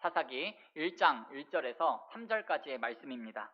사사기 1장 1절에서 3절까지의 말씀입니다.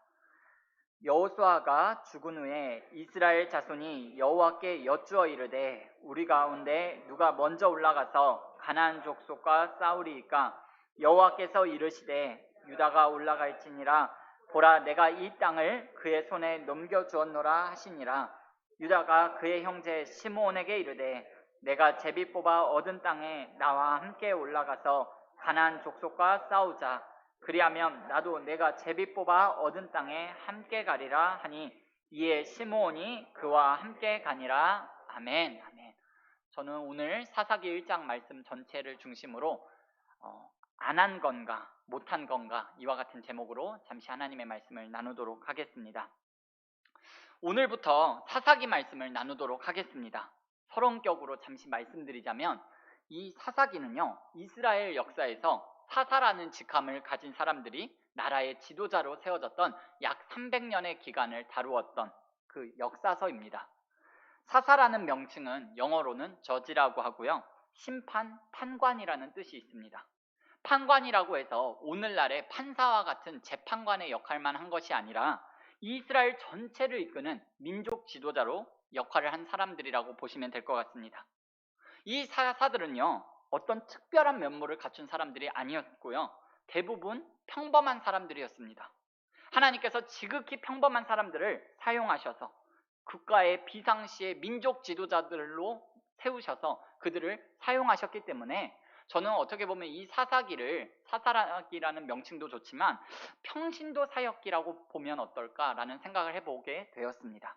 여호수아가 죽은 후에 이스라엘 자손이 여호와께 여쭈어 이르되 우리 가운데 누가 먼저 올라가서 가나안 족속과 싸우리이까? 여호와께서 이르시되 유다가 올라갈지니라. 보라, 내가 이 땅을 그의 손에 넘겨주었노라 하시니라. 유다가 그의 형제 시므온에게 이르되 내가 제비 뽑아 얻은 땅에 나와 함께 올라가서 가나안 족속과 싸우자. 그리하면 나도 내가 제비 뽑아 얻은 땅에 함께 가리라 하니 이에 시므온이 그와 함께 가니라. 아멘. 아멘. 저는 오늘 사사기 1장 말씀 전체를 중심으로 안 한 건가 못한 건가 이와 같은 제목으로 잠시 하나님의 말씀을 나누도록 하겠습니다. 오늘부터 사사기 말씀을 나누도록 하겠습니다. 서론격으로 잠시 말씀드리자면 이 사사기는요, 이스라엘 역사에서 사사라는 직함을 가진 사람들이 나라의 지도자로 세워졌던 약 300년의 기간을 다루었던 그 역사서입니다. 사사라는 명칭은 영어로는 저지라고 하고요, 심판, 판관이라는 뜻이 있습니다. 판관이라고 해서 오늘날의 판사와 같은 재판관의 역할만 한 것이 아니라 이스라엘 전체를 이끄는 민족 지도자로 역할을 한 사람들이라고 보시면 될 것 같습니다. 이 사사들은요, 어떤 특별한 면모를 갖춘 사람들이 아니었고요, 대부분 평범한 사람들이었습니다. 하나님께서 지극히 평범한 사람들을 사용하셔서 국가의 비상시의 민족 지도자들로 세우셔서 그들을 사용하셨기 때문에 저는 어떻게 보면 이 사사기를 사사기라는 명칭도 좋지만 평신도 사역기라고 보면 어떨까라는 생각을 해보게 되었습니다.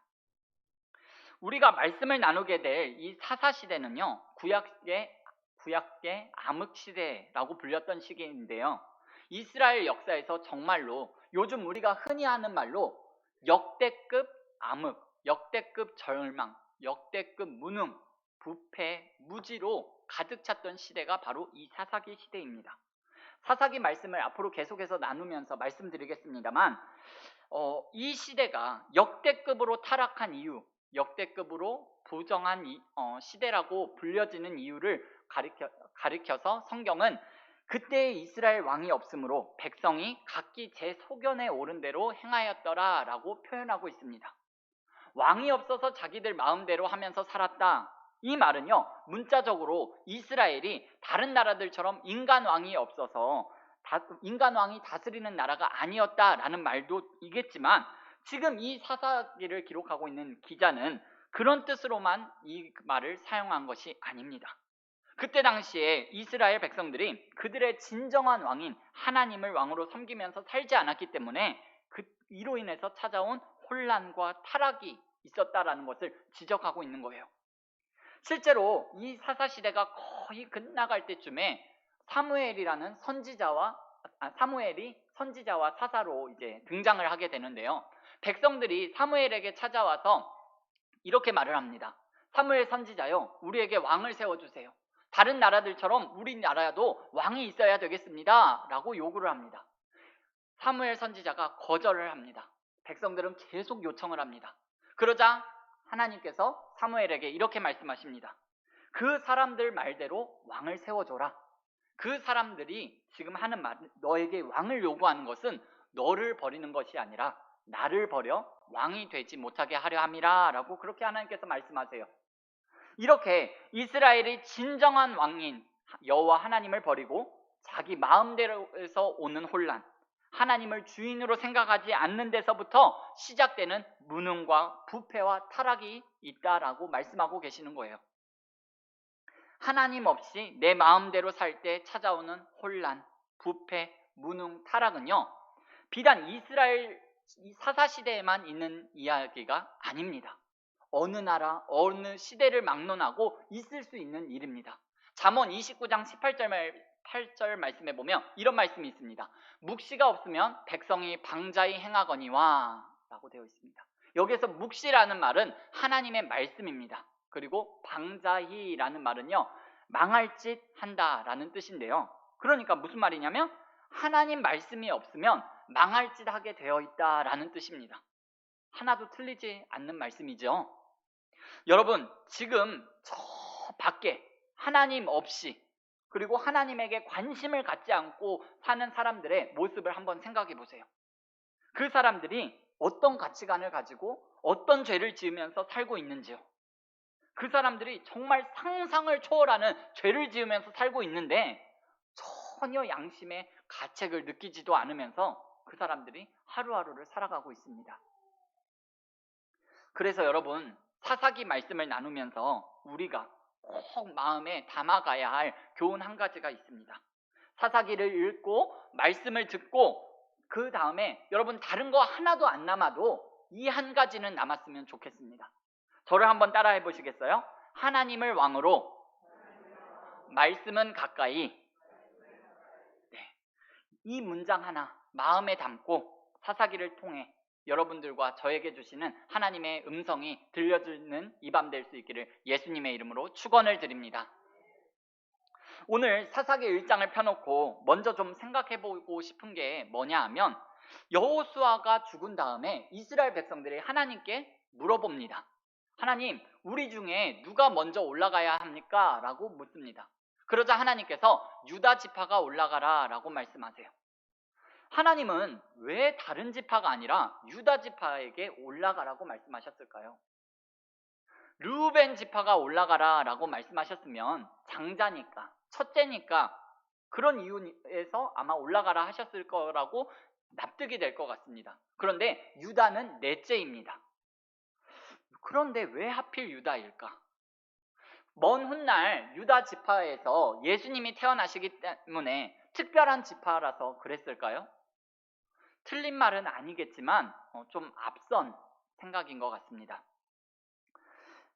우리가 말씀을 나누게 될 이 사사시대는요, 구약의 암흑시대라고 불렸던 시기인데요, 이스라엘 역사에서 정말로 요즘 우리가 흔히 하는 말로 역대급 암흑, 역대급 절망, 역대급 무능, 부패, 무지로 가득 찼던 시대가 바로 이 사사기 시대입니다. 사사기 말씀을 앞으로 계속해서 나누면서 말씀드리겠습니다만 이 시대가 역대급으로 타락한 이유, 역대급으로 부정한 시대라고 불려지는 이유를 가리켜서 성경은 그때의 이스라엘 왕이 없으므로 백성이 각기 제 소견에 오른 대로 행하였더라 라고 표현하고 있습니다. 왕이 없어서 자기들 마음대로 하면서 살았다, 이 말은요, 문자적으로 이스라엘이 다른 나라들처럼 인간 왕이 없어서 인간 왕이 다스리는 나라가 아니었다라는 말도 이겠지만, 지금 이 사사기를 기록하고 있는 기자는 그런 뜻으로만 이 말을 사용한 것이 아닙니다. 그때 당시에 이스라엘 백성들이 그들의 진정한 왕인 하나님을 왕으로 섬기면서 살지 않았기 때문에 이로 인해서 찾아온 혼란과 타락이 있었다라는 것을 지적하고 있는 거예요. 실제로 이 사사시대가 거의 끝나갈 때쯤에 사무엘이 선지자와 사사로 이제 등장을 하게 되는데요, 백성들이 사무엘에게 찾아와서 이렇게 말을 합니다. 사무엘 선지자요, 우리에게 왕을 세워주세요. 다른 나라들처럼 우리나라도 왕이 있어야 되겠습니다 라고 요구를 합니다. 사무엘 선지자가 거절을 합니다. 백성들은 계속 요청을 합니다. 그러자 하나님께서 사무엘에게 이렇게 말씀하십니다. 그 사람들 말대로 왕을 세워줘라. 그 사람들이 지금 하는 말, 너에게 왕을 요구하는 것은 너를 버리는 것이 아니라 나를 버려 왕이 되지 못하게 하려 함이라 라고 그렇게 하나님께서 말씀하세요. 이렇게 이스라엘이 진정한 왕인 여호와 하나님을 버리고 자기 마음대로에서 오는 혼란, 하나님을 주인으로 생각하지 않는 데서부터 시작되는 무능과 부패와 타락이 있다라고 말씀하고 계시는 거예요. 하나님 없이 내 마음대로 살 때 찾아오는 혼란, 부패, 무능, 타락은요, 비단 이스라엘 사사시대에만 있는 이야기가 아닙니다. 어느 나라, 어느 시대를 막론하고 있을 수 있는 일입니다. 잠언 29장 18절 말씀에 보면 이런 말씀이 있습니다. 묵시가 없으면 백성이 방자히 행하거니와 라고 되어 있습니다. 여기서 묵시라는 말은 하나님의 말씀입니다. 그리고 방자히라는 말은요, 망할 짓 한다라는 뜻인데요, 그러니까 무슨 말이냐면 하나님 말씀이 없으면 망할 짓 하게 되어 있다라는 뜻입니다. 하나도 틀리지 않는 말씀이죠. 여러분, 지금 저 밖에 하나님 없이 그리고 하나님에게 관심을 갖지 않고 사는 사람들의 모습을 한번 생각해 보세요. 그 사람들이 어떤 가치관을 가지고 어떤 죄를 지으면서 살고 있는지요. 그 사람들이 정말 상상을 초월하는 죄를 지으면서 살고 있는데 전혀 양심의 가책을 느끼지도 않으면서 그 사람들이 하루하루를 살아가고 있습니다. 그래서 여러분, 사사기 말씀을 나누면서 우리가 꼭 마음에 담아가야 할 교훈 한 가지가 있습니다. 사사기를 읽고 말씀을 듣고 그 다음에 여러분 다른 거 하나도 안 남아도 이 한 가지는 남았으면 좋겠습니다. 저를 한번 따라해 보시겠어요? 하나님을 왕으로, 말씀은 가까이. 네. 이 문장 하나 마음에 담고 사사기를 통해 여러분들과 저에게 주시는 하나님의 음성이 들려주는 이 밤 될 수 있기를 예수님의 이름으로 축원을 드립니다. 오늘 사사기 1장을 펴놓고 먼저 좀 생각해보고 싶은 게 뭐냐 하면, 여호수아가 죽은 다음에 이스라엘 백성들이 하나님께 물어봅니다. 하나님, 우리 중에 누가 먼저 올라가야 합니까? 라고 묻습니다. 그러자 하나님께서 유다 지파가 올라가라 라고 말씀하세요. 하나님은 왜 다른 지파가 아니라 유다 지파에게 올라가라고 말씀하셨을까요? 르우벤 지파가 올라가라 라고 말씀하셨으면 장자니까, 첫째니까 그런 이유에서 아마 올라가라 하셨을 거라고 납득이 될 것 같습니다. 그런데 유다는 넷째입니다. 그런데 왜 하필 유다일까? 먼 훗날 유다 지파에서 예수님이 태어나시기 때문에 특별한 지파라서 그랬을까요? 틀린 말은 아니겠지만 좀 앞선 생각인 것 같습니다.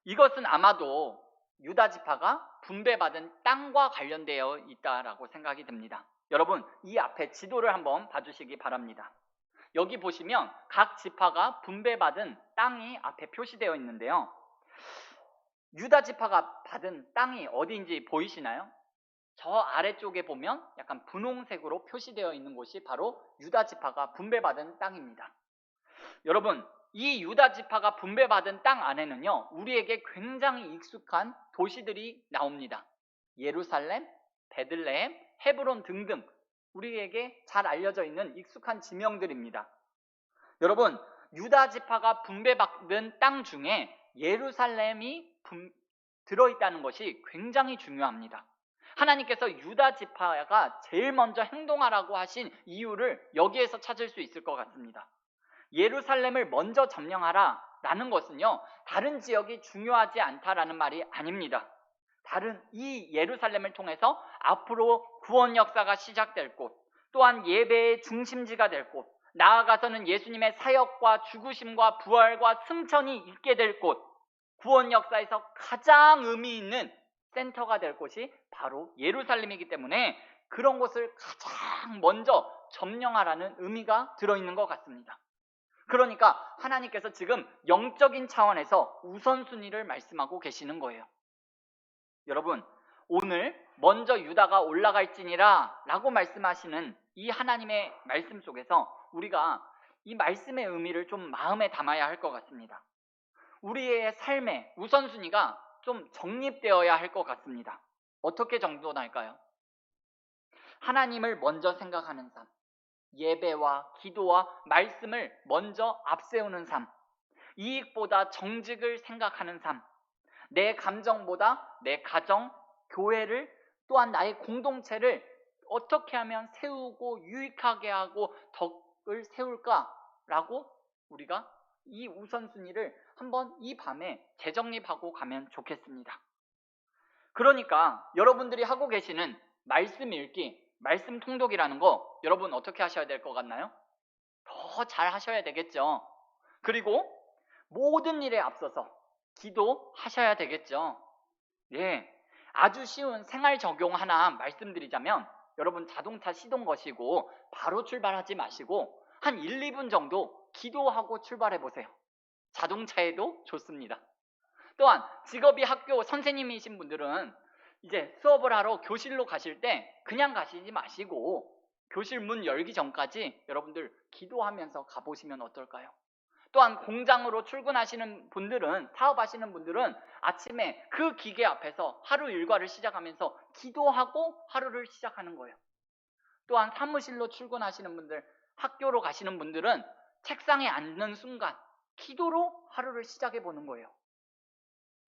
이것은 아마도 유다 지파가 분배받은 땅과 관련되어 있다라고 생각이 듭니다. 여러분, 이 앞에 지도를 한번 봐주시기 바랍니다. 여기 보시면 각 지파가 분배받은 땅이 앞에 표시되어 있는데요. 유다 지파가 받은 땅이 어디인지 보이시나요? 저 아래쪽에 보면 약간 분홍색으로 표시되어 있는 곳이 바로 유다 지파가 분배받은 땅입니다. 여러분, 이 유다 지파가 분배받은 땅 안에는요, 우리에게 굉장히 익숙한 도시들이 나옵니다. 예루살렘, 베들레헴, 헤브론 등등 우리에게 잘 알려져 있는 익숙한 지명들입니다. 여러분, 유다 지파가 분배받은 땅 중에 예루살렘이 들어있다는 것이 굉장히 중요합니다. 하나님께서 유다 지파가 제일 먼저 행동하라고 하신 이유를 여기에서 찾을 수 있을 것 같습니다. 예루살렘을 먼저 점령하라 라는 것은요, 다른 지역이 중요하지 않다라는 말이 아닙니다. 다른 이 예루살렘을 통해서 앞으로 구원 역사가 시작될 곳, 또한 예배의 중심지가 될 곳, 나아가서는 예수님의 사역과 죽으심과 부활과 승천이 있게 될 곳, 구원 역사에서 가장 의미 있는 센터가 될 곳이 바로 예루살렘이기 때문에 그런 곳을 가장 먼저 점령하라는 의미가 들어있는 것 같습니다. 그러니까 하나님께서 지금 영적인 차원에서 우선순위를 말씀하고 계시는 거예요. 여러분, 오늘 먼저 유다가 올라갈지니라 라고 말씀하시는 이 하나님의 말씀 속에서 우리가 이 말씀의 의미를 좀 마음에 담아야 할 것 같습니다. 우리의 삶의 우선순위가 좀 정립되어야 할 것 같습니다. 어떻게 정돈할까요? 하나님을 먼저 생각하는 삶, 예배와 기도와 말씀을 먼저 앞세우는 삶, 이익보다 정직을 생각하는 삶, 내 감정보다 내 가정, 교회를, 또한 나의 공동체를 어떻게 하면 세우고 유익하게 하고 덕을 세울까라고 우리가 이 우선순위를 한번 이 밤에 재정립하고 가면 좋겠습니다. 그러니까 여러분들이 하고 계시는 말씀 읽기, 말씀 통독이라는 거 여러분 어떻게 하셔야 될 것 같나요? 더 잘 하셔야 되겠죠. 그리고 모든 일에 앞서서 기도하셔야 되겠죠. 예, 아주 쉬운 생활 적용 하나 말씀드리자면, 여러분 자동차 시동 거시고 바로 출발하지 마시고 한 1, 2분 정도 기도하고 출발해 보세요. 자동차에도 좋습니다. 또한 직업이 학교 선생님이신 분들은 이제 수업을 하러 교실로 가실 때 그냥 가시지 마시고 교실 문 열기 전까지 여러분들 기도하면서 가보시면 어떨까요? 또한 공장으로 출근하시는 분들은, 사업하시는 분들은 아침에 그 기계 앞에서 하루 일과를 시작하면서 기도하고 하루를 시작하는 거예요. 또한 사무실로 출근하시는 분들, 학교로 가시는 분들은 책상에 앉는 순간 기도로 하루를 시작해 보는 거예요.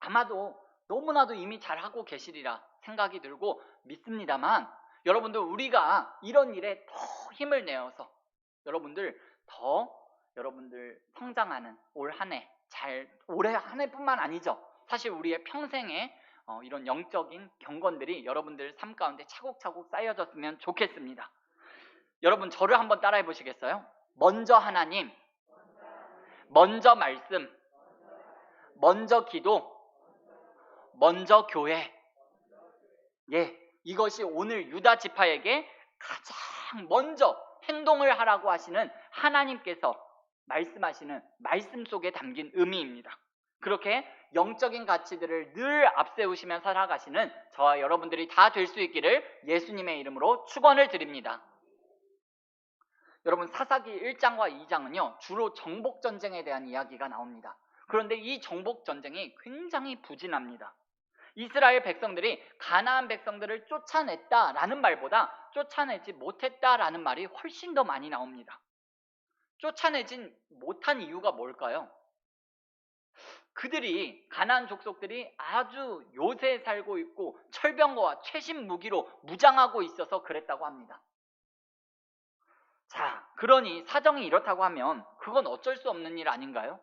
아마도 너무나도 이미 잘하고 계시리라 생각이 들고 믿습니다만, 여러분들, 우리가 이런 일에 더 힘을 내어서 여러분들 성장하는 올 한 해, 올해 한 해뿐만 아니죠. 사실 우리의 평생에 이런 영적인 경건들이 여러분들 삶 가운데 차곡차곡 쌓여졌으면 좋겠습니다. 여러분, 저를 한번 따라해 보시겠어요? 먼저 하나님, 먼저 말씀, 먼저 기도, 먼저 교회. 예, 이것이 오늘 유다 지파에게 가장 먼저 행동을 하라고 하시는 하나님께서 말씀하시는 말씀 속에 담긴 의미입니다. 그렇게 영적인 가치들을 늘 앞세우시며 살아가시는 저와 여러분들이 다 될 수 있기를 예수님의 이름으로 축원을 드립니다. 여러분, 사사기 1장과 2장은요 주로 정복전쟁에 대한 이야기가 나옵니다. 그런데 이 정복전쟁이 굉장히 부진합니다. 이스라엘 백성들이 가나안 백성들을 쫓아냈다라는 말보다 쫓아내지 못했다라는 말이 훨씬 더 많이 나옵니다. 쫓아내진 못한 이유가 뭘까요? 그들이, 가나안 족속들이 아주 요새에 살고 있고 철병거와 최신 무기로 무장하고 있어서 그랬다고 합니다. 자, 그러니 사정이 이렇다고 하면 그건 어쩔 수 없는 일 아닌가요?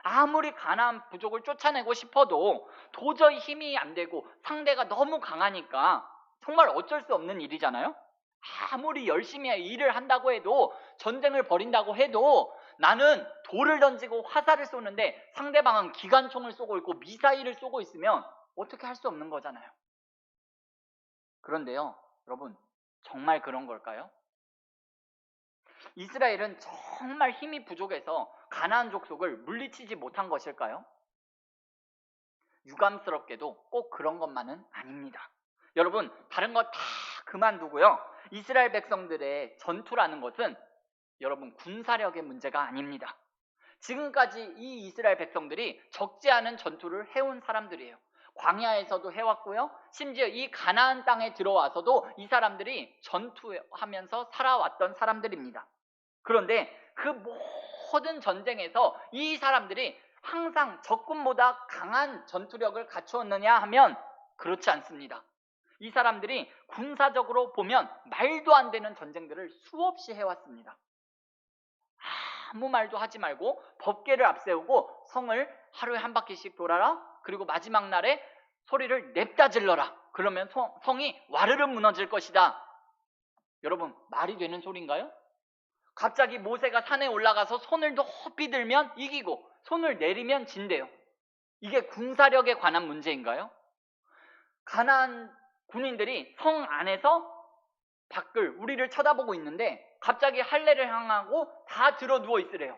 아무리 가나안 부족을 쫓아내고 싶어도 도저히 힘이 안 되고 상대가 너무 강하니까 정말 어쩔 수 없는 일이잖아요. 아무리 열심히 일을 한다고 해도, 전쟁을 벌인다고 해도 나는 돌을 던지고 화살을 쏘는데 상대방은 기관총을 쏘고 있고 미사일을 쏘고 있으면 어떻게 할 수 없는 거잖아요. 그런데요, 여러분, 정말 그런 걸까요? 이스라엘은 정말 힘이 부족해서 가나안 족속을 물리치지 못한 것일까요? 유감스럽게도 꼭 그런 것만은 아닙니다. 여러분, 다른 거 다 그만두고요, 이스라엘 백성들의 전투라는 것은 여러분 군사력의 문제가 아닙니다. 지금까지 이 이스라엘 백성들이 적지 않은 전투를 해온 사람들이에요. 광야에서도 해왔고요, 심지어 이 가나안 땅에 들어와서도 이 사람들이 전투하면서 살아왔던 사람들입니다. 그런데 그 모든 전쟁에서 이 사람들이 항상 적군보다 강한 전투력을 갖추었느냐 하면 그렇지 않습니다. 이 사람들이 군사적으로 보면 말도 안 되는 전쟁들을 수없이 해왔습니다. 아무 말도 하지 말고 법궤를 앞세우고 성을 하루에 한 바퀴씩 돌아라, 그리고 마지막 날에 소리를 냅다 질러라, 그러면 성이 와르르 무너질 것이다. 여러분, 말이 되는 소리인가요? 갑자기 모세가 산에 올라가서 손을 높이 들면 이기고 손을 내리면 진대요. 이게 군사력에 관한 문제인가요? 가나안 군인들이 성 안에서 밖을, 우리를 쳐다보고 있는데 갑자기 할례를 향하고 다 들어 누워 있으래요.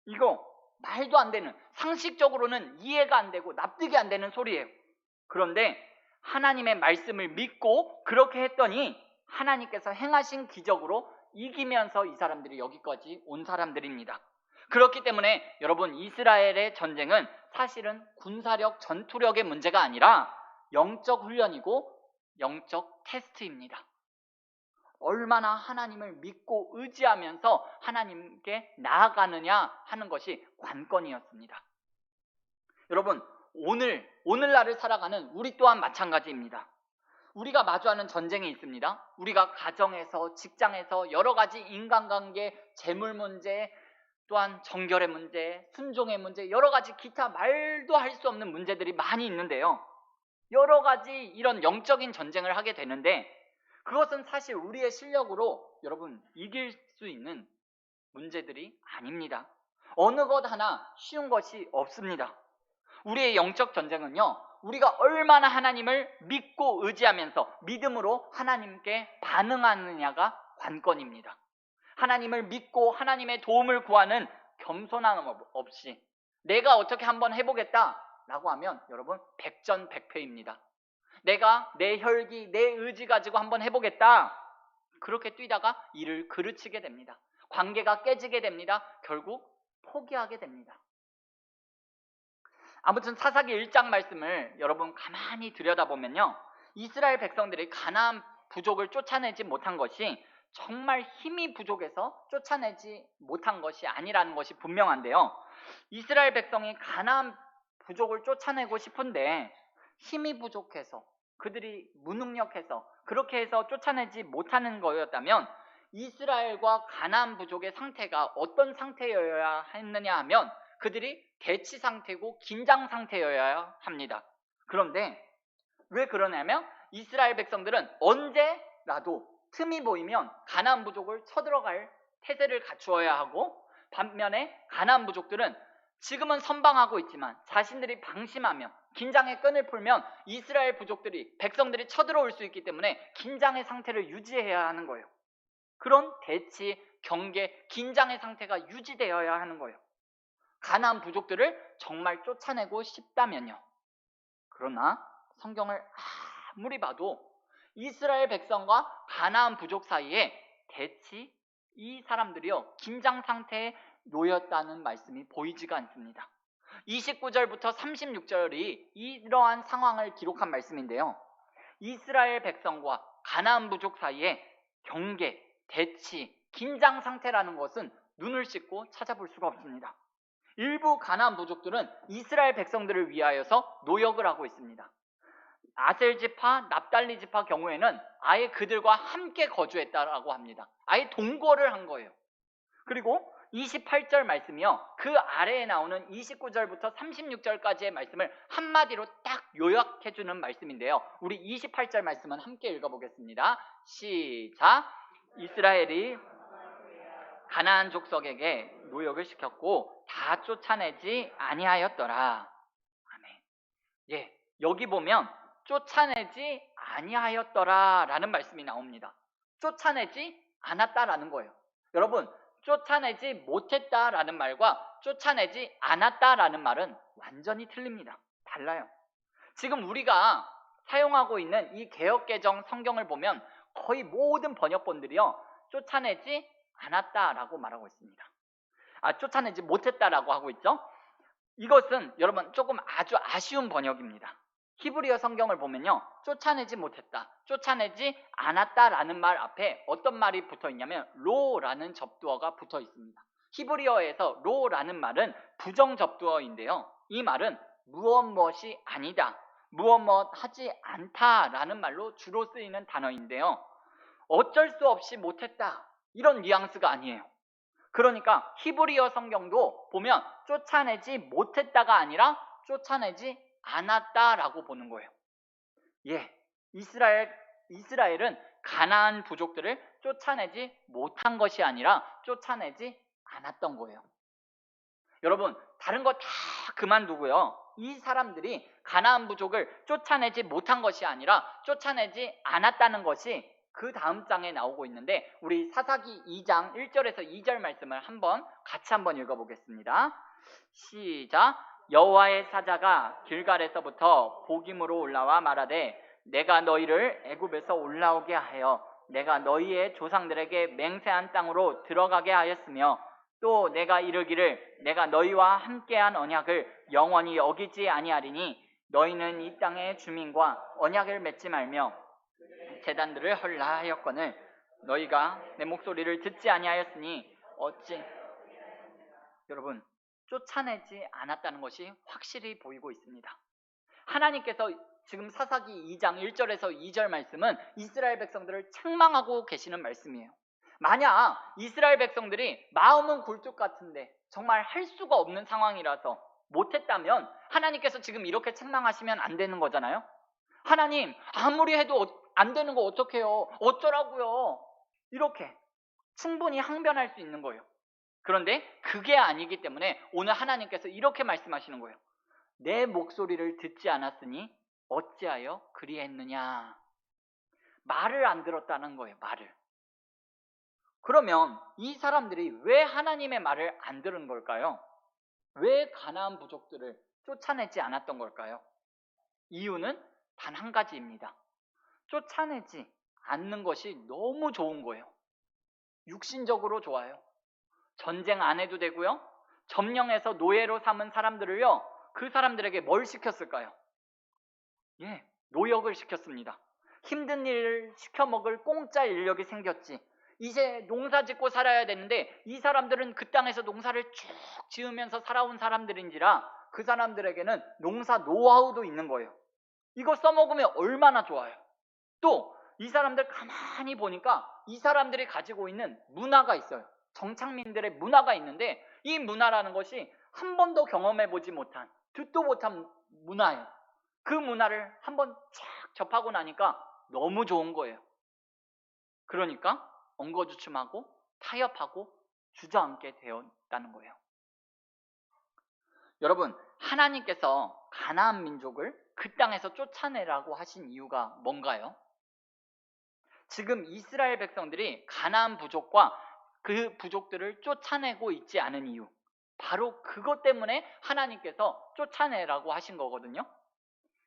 이거 말도 안 되는, 상식적으로는 이해가 안 되고 납득이 안 되는 소리예요. 그런데 하나님의 말씀을 믿고 그렇게 했더니 하나님께서 행하신 기적으로 이기면서 이 사람들이 여기까지 온 사람들입니다. 그렇기 때문에 여러분, 이스라엘의 전쟁은 사실은 군사력, 전투력의 문제가 아니라 영적 훈련이고 영적 테스트입니다. 얼마나 하나님을 믿고 의지하면서 하나님께 나아가느냐 하는 것이 관건이었습니다. 여러분, 오늘날을 살아가는 우리 또한 마찬가지입니다. 우리가 마주하는 전쟁이 있습니다. 우리가 가정에서, 직장에서 여러 가지 인간관계, 재물 문제, 또한 정결의 문제, 순종의 문제, 여러 가지 기타 말도 할 수 없는 문제들이 많이 있는데요, 여러 가지 이런 영적인 전쟁을 하게 되는데 그것은 사실 우리의 실력으로 여러분 이길 수 있는 문제들이 아닙니다. 어느 것 하나 쉬운 것이 없습니다. 우리의 영적 전쟁은요, 우리가 얼마나 하나님을 믿고 의지하면서 믿음으로 하나님께 반응하느냐가 관건입니다. 하나님을 믿고 하나님의 도움을 구하는 겸손함 없이 내가 어떻게 한번 해보겠다 라고 하면 여러분 백전백패입니다. 내가 내 혈기, 내 의지 가지고 한번 해보겠다, 그렇게 뛰다가 일을 그르치게 됩니다. 관계가 깨지게 됩니다. 결국 포기하게 됩니다. 아무튼 사사기 1장 말씀을 여러분 가만히 들여다보면요, 이스라엘 백성들이 가나안 부족을 쫓아내지 못한 것이 정말 힘이 부족해서 쫓아내지 못한 것이 아니라는 것이 분명한데요, 이스라엘 백성이 가나안 부족을 쫓아내고 싶은데 힘이 부족해서, 그들이 무능력해서 그렇게 해서 쫓아내지 못하는 거였다면 이스라엘과 가나안 부족의 상태가 어떤 상태여야 했느냐 하면 그들이 대치 상태고 긴장 상태여야 합니다. 그런데 왜 그러냐면 이스라엘 백성들은 언제라도 틈이 보이면 가나안 부족을 쳐들어갈 태세를 갖추어야 하고, 반면에 가나안 부족들은 지금은 선방하고 있지만 자신들이 방심하며 긴장의 끈을 풀면 이스라엘 백성들이 쳐들어올 수 있기 때문에 긴장의 상태를 유지해야 하는 거예요. 그런 대치, 경계, 긴장의 상태가 유지되어야 하는 거예요. 가나안 부족들을 정말 쫓아내고 싶다면요. 그러나 성경을 아무리 봐도 이스라엘 백성과 가나안 부족 사이에 대치, 이 사람들이요 긴장 상태에 놓였다는 말씀이 보이지가 않습니다. 29절부터 36절이 이러한 상황을 기록한 말씀인데요, 이스라엘 백성과 가나안 부족 사이에 경계, 대치, 긴장 상태라는 것은 눈을 씻고 찾아볼 수가 없습니다. 일부 가나안 부족들은 이스라엘 백성들을 위하여서 노역을 하고 있습니다. 아셀 지파, 납달리 지파 경우에는 아예 그들과 함께 거주했다라고 합니다. 아예 동거를 한 거예요. 그리고 28절 말씀이요, 그 아래에 나오는 29절부터 36절까지의 말씀을 한마디로 딱 요약해주는 말씀인데요, 우리 28절 말씀은 함께 읽어보겠습니다. 시작. 이스라엘이 가나안 족속에게 노역을 시켰고 다 쫓아내지 아니하였더라. 아멘. 예, 여기 보면 쫓아내지 아니하였더라 라는 말씀이 나옵니다. 쫓아내지 않았다라는 거예요. 여러분, 쫓아내지 못했다라는 말과 쫓아내지 않았다라는 말은 완전히 틀립니다. 달라요. 지금 우리가 사용하고 있는 이 개역개정 성경을 보면 거의 모든 번역본들이요 쫓아내지 않았다라고 말하고 있습니다. 쫓아내지 못했다라고 하고 있죠. 이것은 여러분 조금 아주 아쉬운 번역입니다. 히브리어 성경을 보면요, 쫓아내지 못했다, 쫓아내지 않았다라는 말 앞에 어떤 말이 붙어 있냐면 로라는 접두어가 붙어 있습니다. 히브리어에서 로라는 말은 부정 접두어인데요, 이 말은 무엇이 아니다, 무엇 하지 않다라는 말로 주로 쓰이는 단어인데요, 어쩔 수 없이 못했다 이런 뉘앙스가 아니에요. 그러니까 히브리어 성경도 보면 쫓아내지 못했다가 아니라 쫓아내지 않았다라고 보는 거예요. 예, 이스라엘은 가나안 부족들을 쫓아내지 못한 것이 아니라 쫓아내지 않았던 거예요. 여러분, 다른 거 다 그만두고요, 이 사람들이 가나안 부족을 쫓아내지 못한 것이 아니라 쫓아내지 않았다는 것이 그 다음 장에 나오고 있는데, 우리 사사기 2장 1절에서 2절 말씀을 같이 한번 읽어보겠습니다. 시작. 여호와의 사자가 길갈에서부터 보김으로 올라와 말하되 내가 너희를 애굽에서 올라오게 하여 내가 너희의 조상들에게 맹세한 땅으로 들어가게 하였으며, 또 내가 이르기를 내가 너희와 함께한 언약을 영원히 어기지 아니하리니 너희는 이 땅의 주민과 언약을 맺지 말며 제단들을 헐라 하였거늘 너희가 내 목소리를 듣지 아니하였으니 어찌. 여러분, 쫓아내지 않았다는 것이 확실히 보이고 있습니다. 하나님께서 지금 사사기 2장 1절에서 2절 말씀은 이스라엘 백성들을 책망하고 계시는 말씀이에요. 만약 이스라엘 백성들이 마음은 굴뚝 같은데 정말 할 수가 없는 상황이라서 못했다면 하나님께서 지금 이렇게 책망하시면 안 되는 거잖아요. 하나님, 아무리 해도 안 되는 거 어떡해요? 어쩌라고요? 이렇게 충분히 항변할 수 있는 거예요. 그런데 그게 아니기 때문에 오늘 하나님께서 이렇게 말씀하시는 거예요. 내 목소리를 듣지 않았으니 어찌하여 그리했느냐. 말을 안 들었다는 거예요. 말을. 그러면 이 사람들이 왜 하나님의 말을 안 들은 걸까요? 왜 가나안 부족들을 쫓아내지 않았던 걸까요? 이유는 단 한 가지입니다. 쫓아내지 않는 것이 너무 좋은 거예요. 육신적으로 좋아요. 전쟁 안 해도 되고요, 점령해서 노예로 삼은 사람들을요, 그 사람들에게 뭘 시켰을까요? 예, 노역을 시켰습니다. 힘든 일을 시켜 먹을 공짜 인력이 생겼지. 이제 농사 짓고 살아야 되는데 이 사람들은 그 땅에서 농사를 쭉 지으면서 살아온 사람들인지라 그 사람들에게는 농사 노하우도 있는 거예요. 이거 써먹으면 얼마나 좋아요. 또 이 사람들 가만히 보니까 이 사람들이 가지고 있는 문화가 있어요. 정착민들의 문화가 있는데 이 문화라는 것이 한 번도 경험해보지 못한, 듣도 못한 문화예요. 그 문화를 한번 쫙 접하고 나니까 너무 좋은 거예요. 그러니까 엉거주춤하고 타협하고 주저앉게 되었다는 거예요. 여러분, 하나님께서 가나안 민족을 그 땅에서 쫓아내라고 하신 이유가 뭔가요? 지금 이스라엘 백성들이 가나안 부족과 그 부족들을 쫓아내고 있지 않은 이유, 바로 그것 때문에 하나님께서 쫓아내라고 하신 거거든요.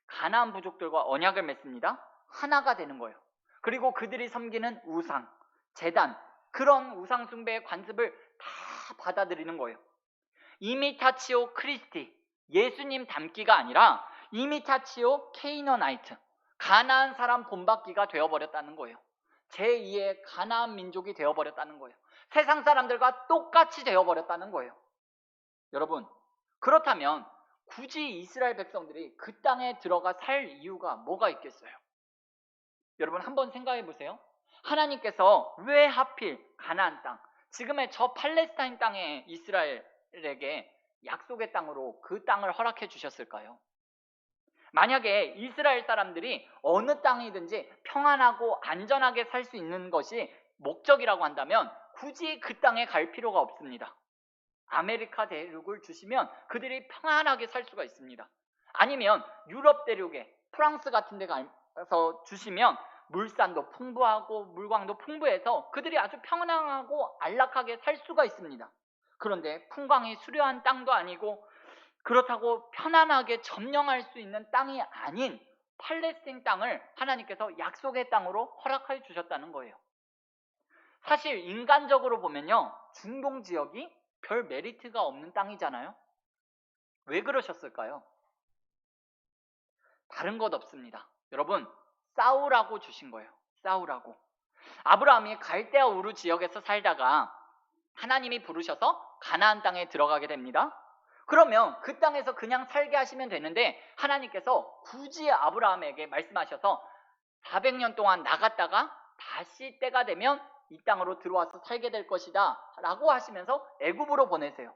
가나안 부족들과 언약을 맺습니다. 하나가 되는 거예요. 그리고 그들이 섬기는 우상, 제단, 그런 우상 숭배의 관습을 다 받아들이는 거예요. 이미타치오 크리스티, 예수님 닮기가 아니라 이미타치오 케이너나이트, 가나안 사람 본받기가 되어버렸다는 거예요. 제2의 가나안 민족이 되어버렸다는 거예요. 세상 사람들과 똑같이 되어버렸다는 거예요. 여러분, 그렇다면 굳이 이스라엘 백성들이 그 땅에 들어가 살 이유가 뭐가 있겠어요? 여러분, 한번 생각해 보세요. 하나님께서 왜 하필 가나안 땅, 지금의 저 팔레스타인 땅에 이스라엘에게 약속의 땅으로 그 땅을 허락해 주셨을까요? 만약에 이스라엘 사람들이 어느 땅이든지 평안하고 안전하게 살 수 있는 것이 목적이라고 한다면 굳이 그 땅에 갈 필요가 없습니다. 아메리카 대륙을 주시면 그들이 평안하게 살 수가 있습니다. 아니면 유럽 대륙에 프랑스 같은 데 가서 주시면 물산도 풍부하고 물광도 풍부해서 그들이 아주 평안하고 안락하게 살 수가 있습니다. 그런데 풍광이 수려한 땅도 아니고 그렇다고 편안하게 점령할 수 있는 땅이 아닌 팔레스틴 땅을 하나님께서 약속의 땅으로 허락해 주셨다는 거예요. 사실 인간적으로 보면요, 중동 지역이 별 메리트가 없는 땅이잖아요. 왜 그러셨을까요? 다른 것 없습니다. 여러분, 싸우라고 주신 거예요. 싸우라고. 아브라함이 갈대아 우르 지역에서 살다가 하나님이 부르셔서 가나안 땅에 들어가게 됩니다. 그러면 그 땅에서 그냥 살게 하시면 되는데 하나님께서 굳이 아브라함에게 말씀하셔서 400년 동안 나갔다가 다시 때가 되면 이 땅으로 들어와서 살게 될 것이다 라고 하시면서 애굽으로 보내세요.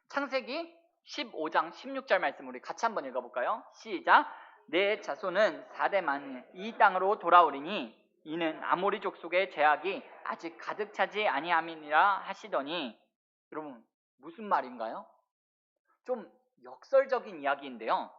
창세기 15장 16절 말씀 우리 같이 한번 읽어볼까요? 시작. 내 자손은 4대 만에 이 땅으로 돌아오리니 이는 아모리 족속의 죄악이 아직 가득 차지 아니함이니라 하시더니, 여러분 무슨 말인가요? 좀 역설적인 이야기인데요.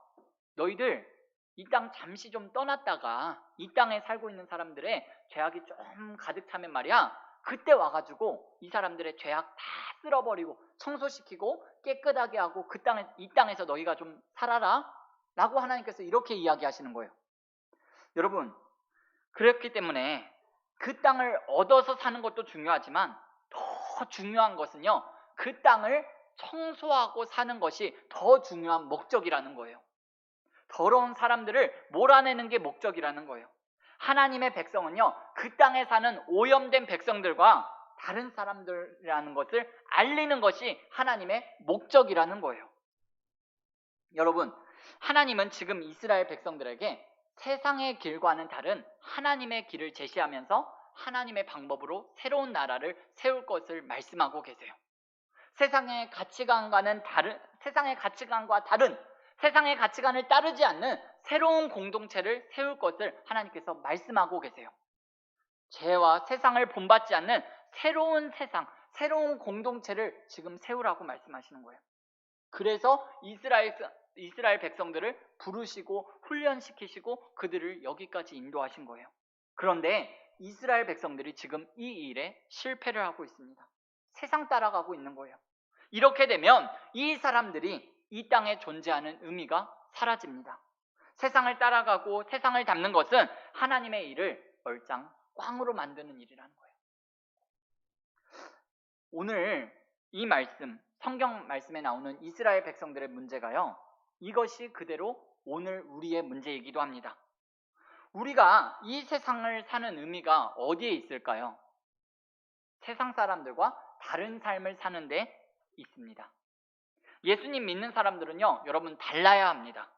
너희들 이 땅 잠시 좀 떠났다가 이 땅에 살고 있는 사람들의 죄악이 좀 가득 차면 말이야, 그때 와가지고 이 사람들의 죄악 다 쓸어버리고 청소시키고 깨끗하게 하고 그 땅에, 이 땅에서 너희가 좀 살아라 라고 하나님께서 이렇게 이야기하시는 거예요. 여러분, 그렇기 때문에 그 땅을 얻어서 사는 것도 중요하지만 더 중요한 것은요, 그 땅을 청소하고 사는 것이 더 중요한 목적이라는 거예요. 더러운 사람들을 몰아내는 게 목적이라는 거예요. 하나님의 백성은요, 그 땅에 사는 오염된 백성들과 다른 사람들이라는 것을 알리는 것이 하나님의 목적이라는 거예요. 여러분, 하나님은 지금 이스라엘 백성들에게 세상의 길과는 다른 하나님의 길을 제시하면서 하나님의 방법으로 새로운 나라를 세울 것을 말씀하고 계세요. 세상의 가치관과 다른, 세상의 가치관을 따르지 않는 새로운 공동체를 세울 것을 하나님께서 말씀하고 계세요. 죄와 세상을 본받지 않는 새로운 세상, 새로운 공동체를 지금 세우라고 말씀하시는 거예요. 그래서 이스라엘 백성들을 부르시고 훈련시키시고 그들을 여기까지 인도하신 거예요. 그런데 이스라엘 백성들이 지금 이 일에 실패를 하고 있습니다. 세상 따라가고 있는 거예요. 이렇게 되면 이 사람들이 이 땅에 존재하는 의미가 사라집니다. 세상을 따라가고 세상을 닮는 것은 하나님의 일을 얼짱 꽝으로 만드는 일이라는 거예요. 오늘 이 말씀, 성경 말씀에 나오는 이스라엘 백성들의 문제가요, 이것이 그대로 오늘 우리의 문제이기도 합니다. 우리가 이 세상을 사는 의미가 어디에 있을까요? 세상 사람들과 다른 삶을 사는 데 있습니다. 예수님 믿는 사람들은요, 여러분 달라야 합니다.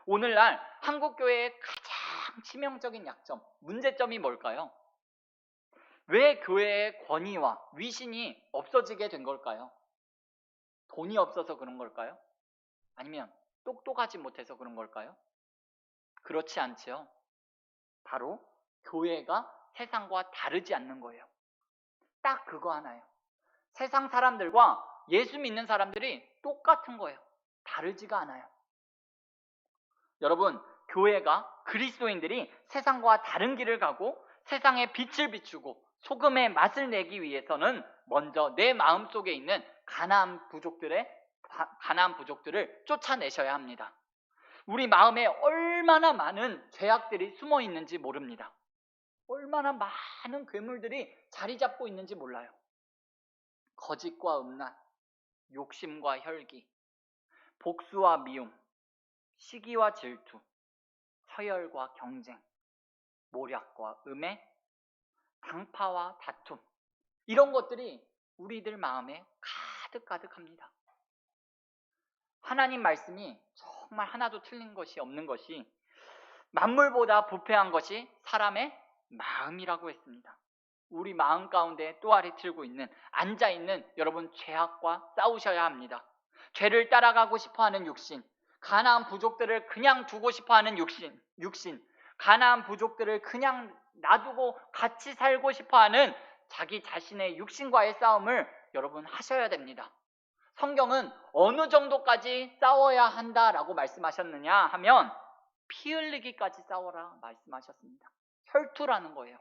오늘날 한국교회의 가장 치명적인 약점, 문제점이 뭘까요? 왜 교회의 권위와 위신이 없어지게 된 걸까요? 돈이 없어서 그런 걸까요? 아니면 똑똑하지 못해서 그런 걸까요? 그렇지 않지요. 바로 교회가 세상과 다르지 않는 거예요. 딱 그거 하나예요. 세상 사람들과 예수 믿는 사람들이 똑같은 거예요. 다르지가 않아요. 여러분, 교회가, 그리스도인들이 세상과 다른 길을 가고 세상에 빛을 비추고 소금의 맛을 내기 위해서는 먼저 내 마음속에 있는 가나안 부족들을 쫓아내셔야 합니다. 우리 마음에 얼마나 많은 죄악들이 숨어 있는지 모릅니다. 얼마나 많은 괴물들이 자리 잡고 있는지 몰라요. 거짓과 음란, 욕심과 혈기, 복수와 미움, 시기와 질투, 서열과 경쟁, 모략과 음해, 당파와 다툼, 이런 것들이 우리들 마음에 가득가득합니다. 하나님 말씀이 정말 하나도 틀린 것이 없는 것이 만물보다 부패한 것이 사람의 마음이라고 했습니다. 우리 마음 가운데 또아리 틀고 있는, 앉아있는 여러분 죄악과 싸우셔야 합니다. 죄를 따라가고 싶어하는 육신, 가나안 부족들을 그냥 두고 싶어하는 육신, 가나안 부족들을 그냥 놔두고 같이 살고 싶어하는 자기 자신의 육신과의 싸움을 여러분 하셔야 됩니다. 성경은 어느 정도까지 싸워야 한다라고 말씀하셨느냐 하면 피 흘리기까지 싸워라 말씀하셨습니다. 혈투라는 거예요.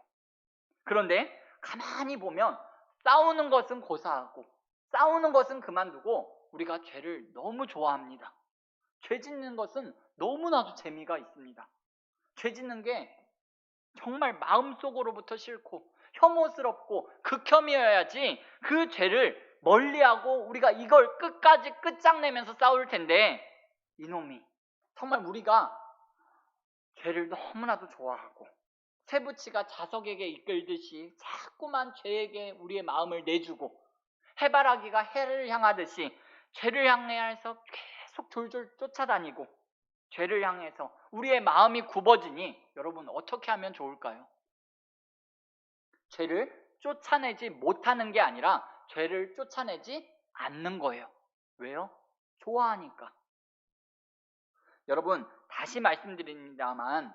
그런데 가만히 보면 싸우는 것은 고사하고 싸우는 것은 그만두고 우리가 죄를 너무 좋아합니다. 죄 짓는 것은 너무나도 재미가 있습니다. 죄 짓는 게 정말 마음속으로부터 싫고 혐오스럽고 극혐이어야지 그 죄를 멀리하고 우리가 이걸 끝까지 끝장내면서 싸울 텐데, 이놈이 정말 우리가 죄를 너무나도 좋아하고 쇠붙이가 자석에게 이끌듯이 자꾸만 죄에게 우리의 마음을 내주고 해바라기가 해를 향하듯이 죄를 향해서 계속 졸졸 쫓아다니고 죄를 향해서 우리의 마음이 굽어지니 여러분 어떻게 하면 좋을까요? 죄를 쫓아내지 못하는 게 아니라 죄를 쫓아내지 않는 거예요. 왜요? 좋아하니까. 여러분 다시 말씀드립니다만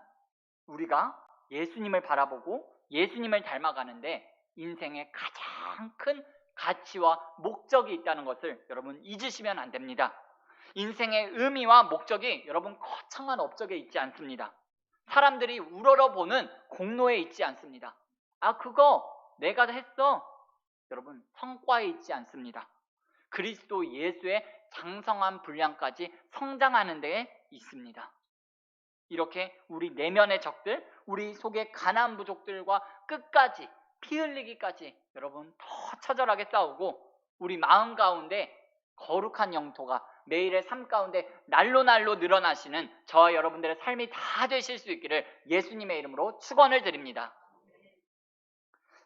우리가 예수님을 바라보고 예수님을 닮아가는데 인생의 가장 큰 가치와 목적이 있다는 것을 여러분 잊으시면 안 됩니다. 인생의 의미와 목적이 여러분 거창한 업적에 있지 않습니다. 사람들이 우러러보는 공로에 있지 않습니다. 아, 그거 내가 했어. 여러분 성과에 있지 않습니다. 그리스도 예수의 장성한 분량까지 성장하는 데에 있습니다. 이렇게 우리 내면의 적들, 우리 속의 가나안 부족들과 끝까지 피 흘리기까지 여러분 더 처절하게 싸우고 우리 마음 가운데 거룩한 영토가 매일의 삶 가운데 날로 늘어나시는 저와 여러분들의 삶이 다 되실 수 있기를 예수님의 이름으로 축원을 드립니다.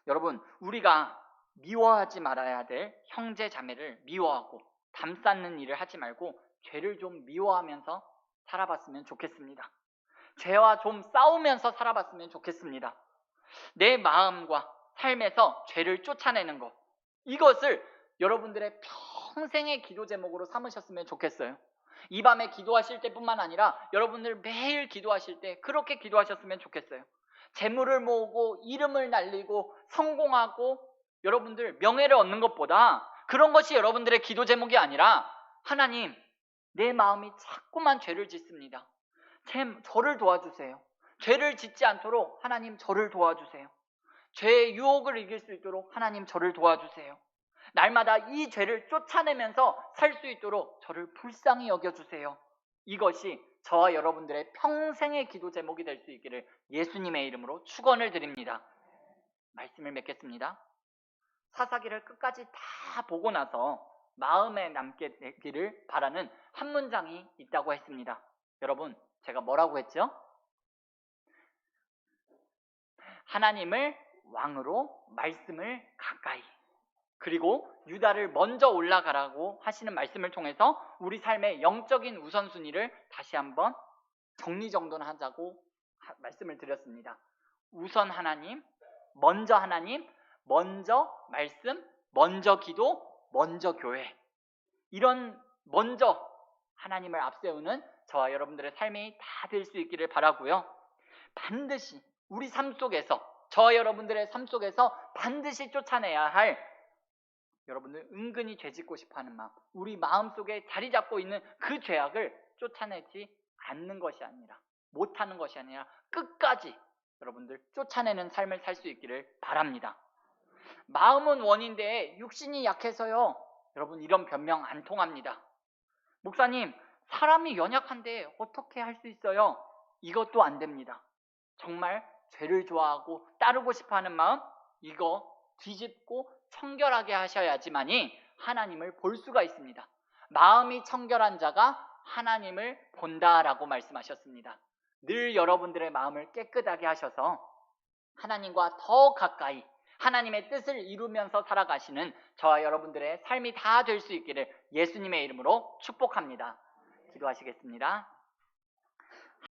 여러분 우리가 미워하지 말아야 될 형제 자매를 미워하고 담쌓는 일을 하지 말고 죄를 좀 미워하면서 살아봤으면 좋겠습니다. 죄와 좀 싸우면서 살아봤으면 좋겠습니다. 내 마음과 삶에서 죄를 쫓아내는 것, 이것을 여러분들의 평생의 기도 제목으로 삼으셨으면 좋겠어요. 이 밤에 기도하실 때뿐만 아니라 여러분들 매일 기도하실 때 그렇게 기도하셨으면 좋겠어요. 재물을 모으고 이름을 날리고 성공하고 여러분들 명예를 얻는 것보다 그런 것이 여러분들의 기도 제목이 아니라 하나님, 내 마음이 자꾸만 죄를 짓습니다. 저를 도와주세요. 죄를 짓지 않도록 하나님 저를 도와주세요. 죄의 유혹을 이길 수 있도록 하나님 저를 도와주세요. 날마다 이 죄를 쫓아내면서 살 수 있도록 저를 불쌍히 여겨주세요. 이것이 저와 여러분들의 평생의 기도 제목이 될 수 있기를 예수님의 이름으로 축원을 드립니다. 말씀을 맺겠습니다. 사사기를 끝까지 다 보고 나서 마음에 남게 되기를 바라는 한 문장이 있다고 했습니다. 여러분, 제가 뭐라고 했죠? 하나님을 왕으로, 말씀을 가까이, 그리고 유다를 먼저 올라가라고 하시는 말씀을 통해서 우리 삶의 영적인 우선순위를 다시 한번 정리정돈하자고 말씀을 드렸습니다. 우선 하나님, 먼저 말씀, 먼저 기도, 먼저 교회. 이런 먼저 하나님을 앞세우는 저와 여러분들의 삶이 다 될 수 있기를 바라고요. 반드시 우리 삶 속에서, 저와 여러분들의 삶 속에서 반드시 쫓아내야 할, 여러분들 은근히 죄짓고 싶어하는 마음, 우리 마음속에 자리 잡고 있는 그 죄악을 쫓아내지 않는 것이 아니라, 못하는 것이 아니라 끝까지 여러분들 쫓아내는 삶을 살 수 있기를 바랍니다. 마음은 원인데 육신이 약해서요. 여러분, 이런 변명 안 통합니다. 목사님, 사람이 연약한데 어떻게 할 수 있어요? 이것도 안 됩니다. 정말 죄를 좋아하고 따르고 싶어하는 마음, 이거 뒤집고 청결하게 하셔야지만이 하나님을 볼 수가 있습니다. 마음이 청결한 자가 하나님을 본다라고 말씀하셨습니다. 늘 여러분들의 마음을 깨끗하게 하셔서 하나님과 더 가까이 하나님의 뜻을 이루면서 살아가시는 저와 여러분들의 삶이 다 될 수 있기를 예수님의 이름으로 축복합니다. 기도하시겠습니다.